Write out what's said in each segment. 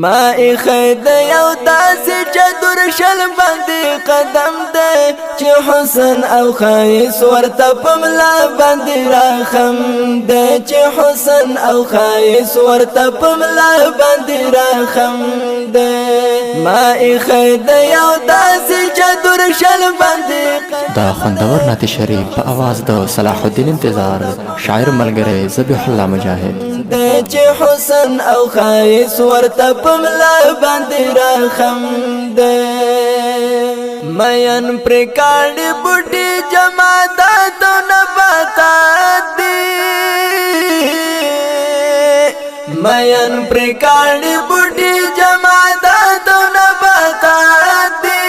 ما خید یو داسې چدر شل باندې قدم ده چې حسن او خایس ورته پملا باندې راخم ده چې حسن او خایس ورته پملا باندې راخم ده ما خید یو داسې چدر شل باندې دا خوندور نعت شریف په आवाज د صلاح الدین انتظار شاعر ملګری ذبیح الله مجاهد چې حسن او خایس ورته پملا باندې راخم ده مین پر کاڼي بوټي جمادات او نباتات دي مین پر کاڼي بوټي جمادات او نباتات دي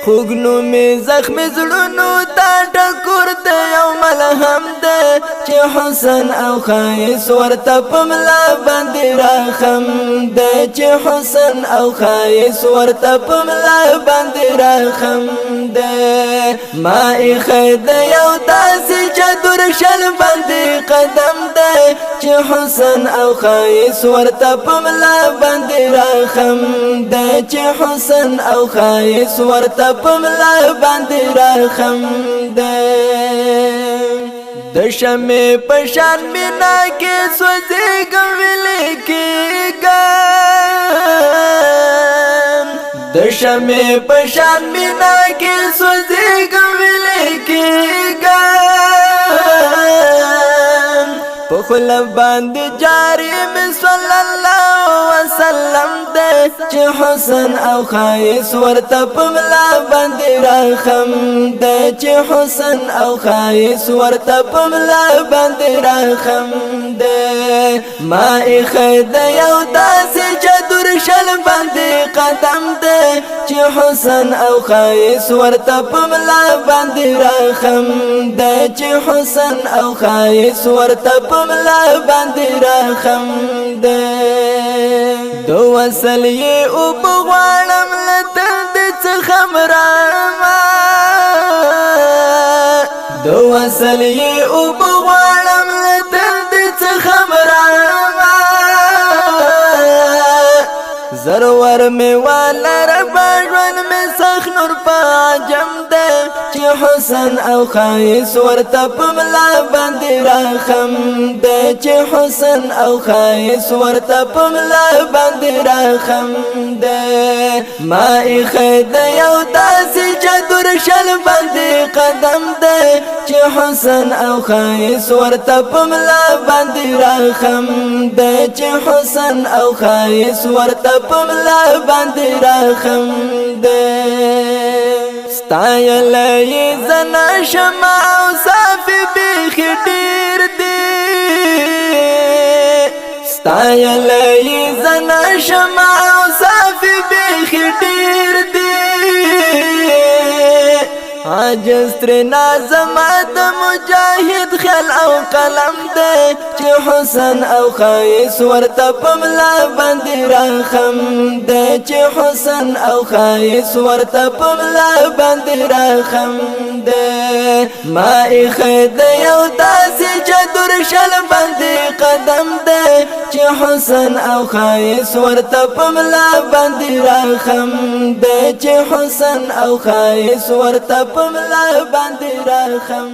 خوګنو می زخم زړونو تا ټکور ده یو ملهم ده چې حسن او خایس ورته پملا باندې راخم ده چې حسن او خایس ورته پملا باندې راخم ده ما خید یو داسې چدر شل باندې قدم ده چې حسن او خایس ورته پملا باندې راخم ده چې حسن او خایس ورته پملا باندې راخم ده د شمع پشان مینا کې سوځېږم ویلې کېږم د شمع پشان مینا کې سوځېږم ویلې کېږم په خله باندې جاری مې صلی الله وسلم ده چې حسن او خایس ورته پملا باندې راخم ده چې حسن او خایس ورته پملا باندې راخم ده ما خید یو داسې چدر شل باندې قدم ده چې حسن او خایس ورته پملا باندې راخم ده چې حسن او خایس ورته پملا باندې راخم ده دو وصل یې او بغواړم لته د څخه مرما دو وصل یې او بغواړم لته د څخه مرما زرور می والا ربا ژوند می سخ نور په عجم ده چې حسن او خایس ورته پملا باندې راخم ده چې حسن او خایس ورته پملا باندې راخم ده ما خید یو داسې چدر شل باندې قدم ده چې حسن او خایس ورته پملا باندې راخم ده چې حسن او خایس ورته پملا باندې راخم ده ستایلې زنا شمع او صافي بیخ ډیر دی ستایلې زنا شمع او صافي بیخ ډیر دی عاجز تر نازم د مجاهد خیال او قلم ده چې حسن او خایس ورته پملا باندې راخم ده چې حسن او خایس ورته پملا باندې راخم ده ما خید یو داسې چدر شل باندې قدم ده چې حسن او خایس ورته پملا باندې راخم ده چې حسن او خایس ورته پملا باندې راخم